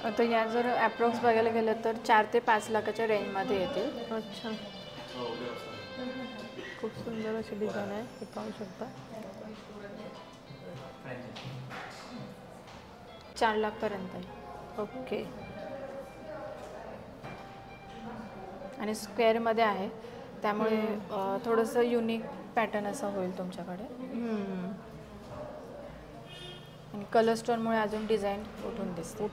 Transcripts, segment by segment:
आता या जर ॲप्रॉक्स बघायला गेलं तर 4 ते 5 लाखाच्या रेंजमध्ये येतील. अच्छा, खूप सुंदर अशी डिझाईन आहे, हे पाहू शकता. 4 लाखपर्यंत आहे. ओके. आणि स्क्वेअरमध्ये आहे, त्यामुळे थोडंसं युनिक पॅटर्न असं होईल तुमच्याकडे. आणि कलर स्टोनमुळे अजून डिझाईन उठून दिसते.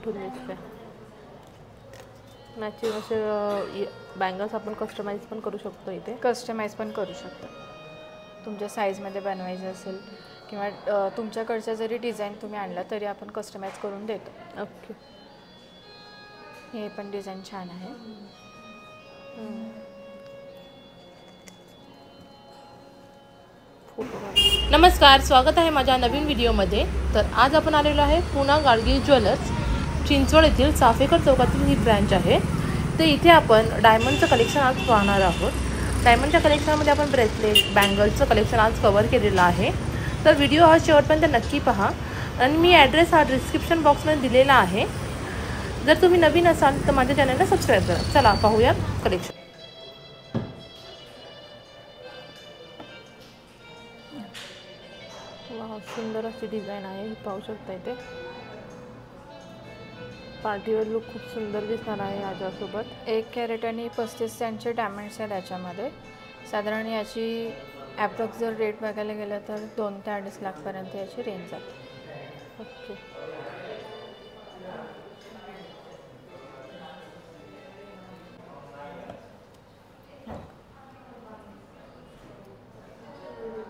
मॅचिंग असे बँगल्स आपण कस्टमाइज पण करू शकतो इथे. कस्टमाइज पण करू शकता. तुमच्या साईजमध्ये बनवायचं असेल किंवा तुमच्याकडच्या जरी डिझाईन तुम्ही आणला तरी आपण कस्टमाइज करून देतो. ओके. हे पण डिझाईन छान आहे. नमस्कार, स्वागत आहे माझ्या नवीन व्हिडिओमध्ये. तर आज आपण आलेलो आहे पुणा गाडगी ज्वेलर्स, चिंचवड येथील चाफेकर चौकातील ही ब्रँच आहे. तर इथे आपण डायमंडचं कलेक्शन आज पाहणार आहोत. डायमंडच्या कलेक्शनमध्ये आपण ब्रेसलेट, बँगल्सचं कलेक्शन आज कवर केलेलं आहे. तर व्हिडिओ हा शेवटपर्यंत नक्की पहा. आणि मी ॲड्रेस हा डिस्क्रिप्शन बॉक्समध्ये दिलेला आहे. जर तुम्ही नवीन असाल तर माझ्या चॅनलला सबस्क्राईब करा. चला पाहूया कलेक्शन. सुंदर अशी डिझाईन आहे, ही पाहू शकता. इथे पार्टीवर लुक खूप सुंदर दिसणार आहे याच्यासोबत. 1 कॅरेट आणि 35 सेंटचे डायमंड्स आहेत याच्यामध्ये. साधारण याची ॲप्रॉक्स जर रेट बघायला गेलं तर 2 ते 2.5 लाखपर्यंत याची रेंज जाते. ओके.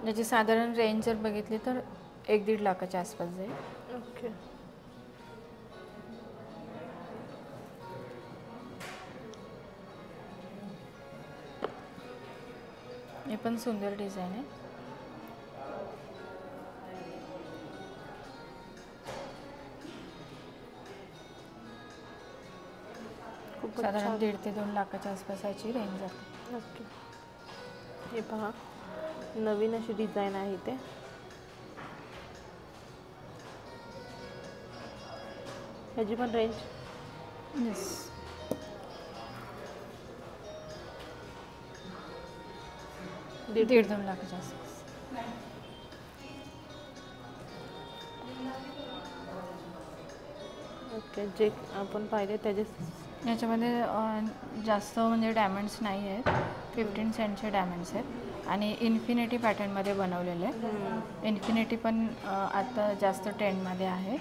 याची साधारण रेंज जर बघितली तर 1-1.5 लाखाच्या आसपास जाईल. ओके. हे पण सुंदर डिझाईन आहे. साधारण 1.5 ते 2 लाखाच्या आसपास याची रेंज जाते. ओके. हे पहा, नवीन अशी डिझाईन आहे इथे. ह्याची पण रेंज येस 1.5-2 लाखाच्या आसपास. ओके. जे आपण पाहिले त्याचे याच्यामध्ये जास्त म्हणजे डायमंड्स नाही आहेत. 15 सेंटचे डायमंड्स आहेत आणि इन्फिनिटी पॅटर्नमध्ये बनवलेले आहे. इन्फिनिटी पण आता जास्त ट्रेंडमध्ये आहे.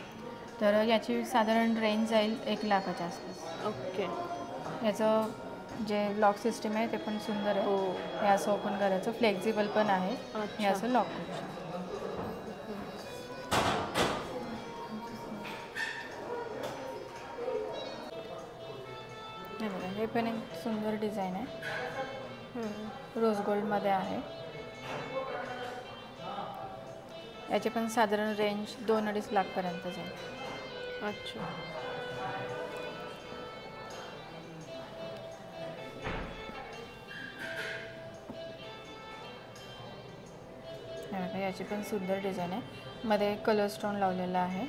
तर याची साधारण रेंज जाईल 1 लाखाच्या आसपास. ओके. याचं जे लॉक सिस्टम आहे ते पण सुंदर आहे. हे असं ओपन करायचं, फ्लेक्झिबल पण आहे. हे असं लॉक करू शकतो. हे पण एक सुंदर डिझाईन आहे. रोज गोल्डमध्ये आहे. याची पण साधारण रेंज 2-2.5 लाखपर्यंत जाईल. अच्छा. याची पण सुंदर डिझाईन आहे. मध्ये कलर स्टोन लावलेला आहे.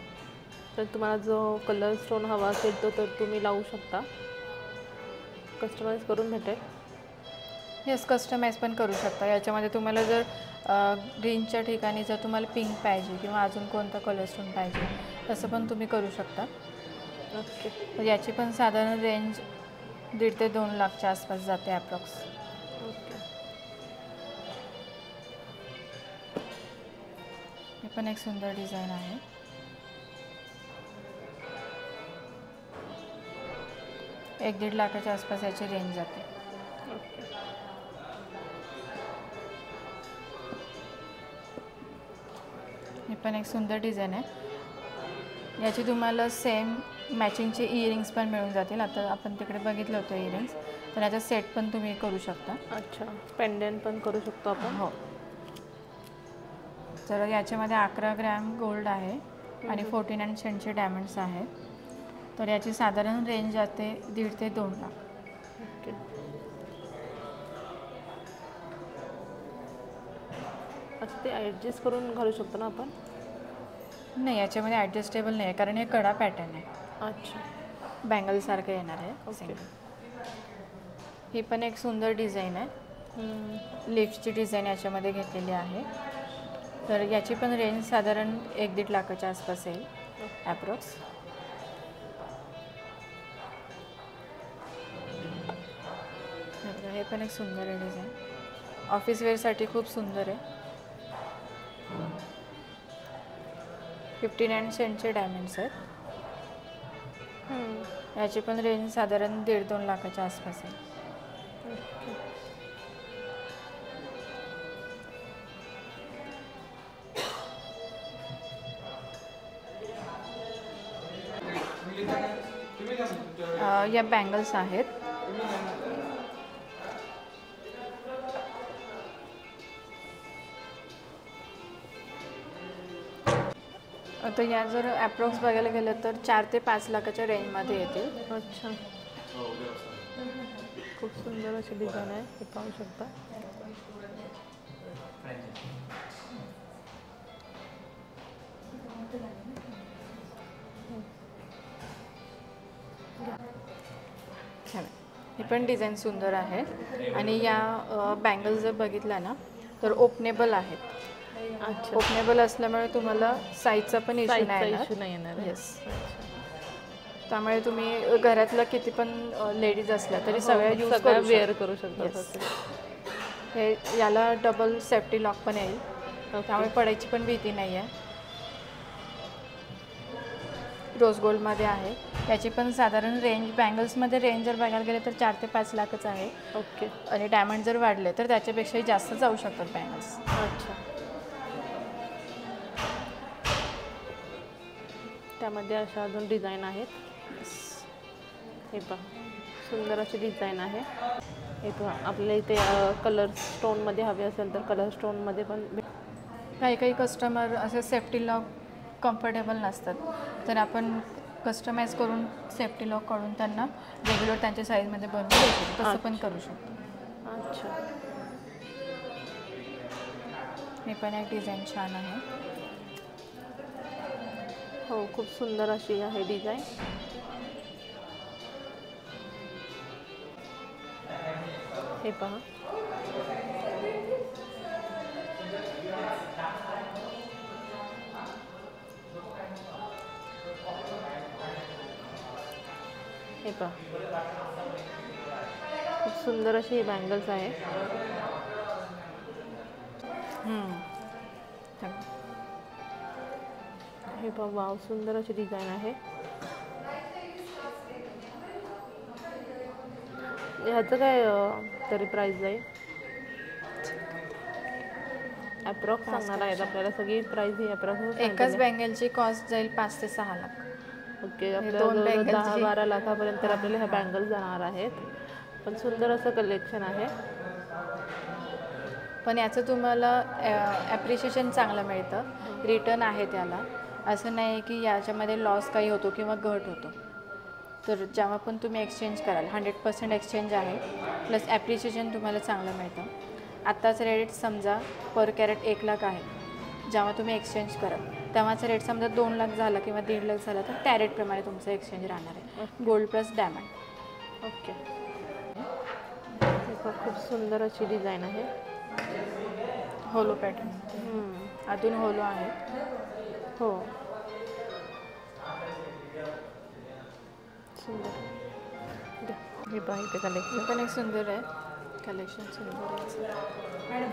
तर तुम्हाला जो कलर स्टोन हवा असेल तर तुम्ही लावू शकता. कस्टमाइज करून भेटेल. येस, कस्टमाइज पण करू शकता. याच्यामध्ये तुम्हाला जर ग्रीनच्या ठिकाणी जर तुम्हाला पिंक पाहिजे किंवा अजून कोणता कलर स्टोन पाहिजे तसं पण तुम्ही करू शकता. ओके. तर याची पण साधारण रेंज 1.5 ते 2 लाखच्या आसपास जाते ॲप्रॉक्स. ओके. हे पण एक सुंदर डिझाईन आहे. एक 1.5 लाखाच्या आसपास याची रेंज जाते. ओके. हे पण एक सुंदर डिझाईन आहे. याची तुम्हाला सेम मॅचिंगचे इयरिंग्स पण मिळून जातील. आता आपण तिकडे बघितलं होतं इयरिंग्स, तर याचा सेट पण तुम्ही करू शकता. अच्छा. पेंडेंट पण करू शकतो आपण. हो. तर याच्यामध्ये 11 ग्रॅम गोल्ड आहे आणि 49 सेंटचे डायमंड्स आहेत. तर याची साधारण रेंज जाते 1.5 ते 2 लाख. ओके. अच्छा, ते ॲडजस्ट करून घालू शकतो ना आपण? नाही, याच्यामध्ये ॲडजस्टेबल नाही आहे कारण हे कडा पॅटर्न आहे. अच्छा. बँगलसारखं येणार आहे. ओके. ही पण एक सुंदर डिझाईन आहे. लिफ्टची डिझाईन याच्यामध्ये घेतलेली आहे. तर याची पण रेंज साधारण 1-1.5 लाखाच्या आसपास येईल ॲप्रॉक्स. हे पण एक सुंदर आहे डिझाईन. ऑफिस वेअरसाठी खूप सुंदर आहे. 59 सेंटचे डायमंड्स आहेत. याची पण रेंज साधारण 1.5-2 लाखाच्या आसपास आहे. या बँगल्स आहेत. आता या जर ॲप्रॉक्स बघायला गेलं तर 4 ते 5 लाखाच्या रेंजमध्ये येतील. अच्छा, खूप सुंदर अशी डिझाईन आहे, हे पाहू शकता. ही पण डिझाईन सुंदर आहे. आणि या बँगल्स जर बघितल्या ना तर ओपनेबल आहेत. अच्छा, ओपनेबल असल्यामुळे तुम्हाला साईजचा पण इश्यू नाही नाही येणार. येस. त्यामुळे तुम्ही घरातलं किती पण लेडीज असल्या तरी सगळ्या यूज करू वेअर करू शकता. हे याला डबल सेफ्टी लॉक पण येईल, त्यामुळे पडायची पण भीती नाही आहे. रोज गोल्डमध्ये आहे. याची पण साधारण रेंज बँगल्समध्ये रेंज जर बघायला गेले तर 4 ते 5 लाखच आहे. ओके. आणि डायमंड जर वाढले तर त्याच्यापेक्षाही जास्त जाऊ शकतात बँगल्स. अच्छा, त्यामध्ये अशा अजून डिझाईन आहेत. हे पहा, सुंदर अशी डिझाईन आहे. हे पहा, आपल्या इथे कलर स्टोनमध्ये हवे असेल तर कलर स्टोनमध्ये पण. काही काही कस्टमर असे सेफ्टी लॉक कम्फर्टेबल नसतात, तर आपण कस्टमाइज करून सेफ्टी लॉक काढून त्यांना रेग्युलर त्यांच्या साईजमध्ये बनवून देऊ शकतो. तसं पण करू शकतो. अच्छा, हे पण एक डिझाईन छान आहे. हो, खूप सुंदर अशी आहे डिझाईन. हे पहा, हे पहा, खूप सुंदर अशी ही बँगल्स आहे. हे पहा, वाव, सुंदर अशी डिझाईन आहे. ह्याचं काय तरी प्राइस जाईल? अप्रॉक्स सांगणार आहेत आपल्याला सगळी प्राइस ही अप्रॉक्स. एकाच बँगलची कॉस्ट जाईल 5 ते 6 लाख. ओके, आपल्याला 10-12 लाखापर्यंत आपल्याला ह्या बँगल्स जाणार आहेत. पण सुंदर असं कलेक्शन आहे. पण याचं तुम्हाला ॲप्रिशिएशन चांगलं मिळतं. रिटर्न आहे त्याला. असं नाही आहे की याच्यामध्ये लॉस काही होतो किंवा घट होतो. तर जेव्हा पण तुम्ही एक्सचेंज कराल 100% एक्सचेंज आहे, प्लस ॲप्रिशिएशन तुम्हाला चांगलं मिळतं. आत्ताच रेट समजा पर कॅरेट 1 लाख आहे. जेव्हा तुम्ही एक्सचेंज कराल तेव्हाचा रेट समजा 2 लाख झाला किंवा 1.5 लाख झाला तर त्या रेटप्रमाणे तुमचं एक्सचेंज राहणार आहे. Gold plus diamond. ओके. खूप सुंदर अशी डिझाईन आहे. होलो पॅटर्न. आतून होलो आहे. हो, सुंदर. हे पहा, इथे कलेक्शन पण एक सुंदर आहे. कलेक्शन सुंदर आहे.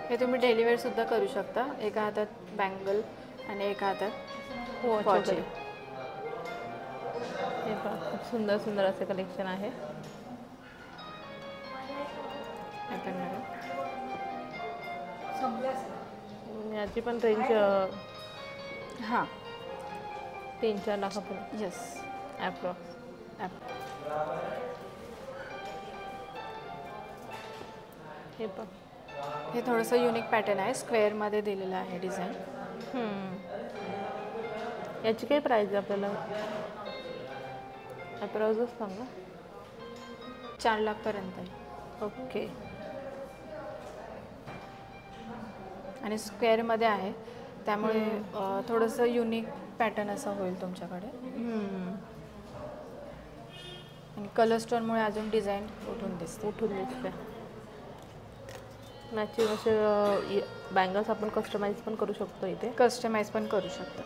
हे तुम्ही डेली वेअर सुद्धा करू शकता. एका हातात बँगल आणि एका हातात वॉच. हे पहा, खूप सुंदर सुंदर असे कलेक्शन आहे. याची पण रेंज हां 3-4 लाखापर्यंत. येस, ॲप्रॉक्स. हे पहा, हे थोडंसं युनिक पॅटर्न आहे. स्क्वेअरमध्ये दिलेलं आहे डिझाईन. याची काय प्राईस आहे आपल्याला? ॲप्रॉक्सच सांगा. 4 लाखपर्यंत आहे. ओके. आणि स्क्वेअरमध्ये आहे त्यामुळे थोडंसं युनिक पॅटर्न असा होईल तुमच्याकडे. आणि कलर स्टोनमुळे अजून डिझाईन उठून दिसते. मॅचिंग असे बँगल्स आपण कस्टमाइज पण करू शकतो इथे. कस्टमाइज पण करू शकता.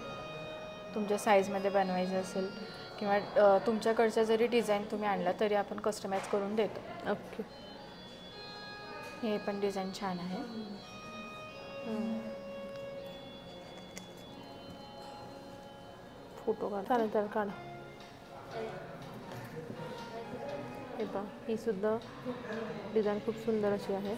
तुमच्या साईजमध्ये बनवायचं असेल किंवा तुमच्याकडच्या जरी डिझाईन तुम्ही आणला तरी आपण कस्टमाइज करून देतो. ओके. हे पण डिझाईन छान आहे. फोटो काढा. चालेल काढा. हे पहा, ही सुद्धा डिझाईन खूप सुंदर अशी आहे.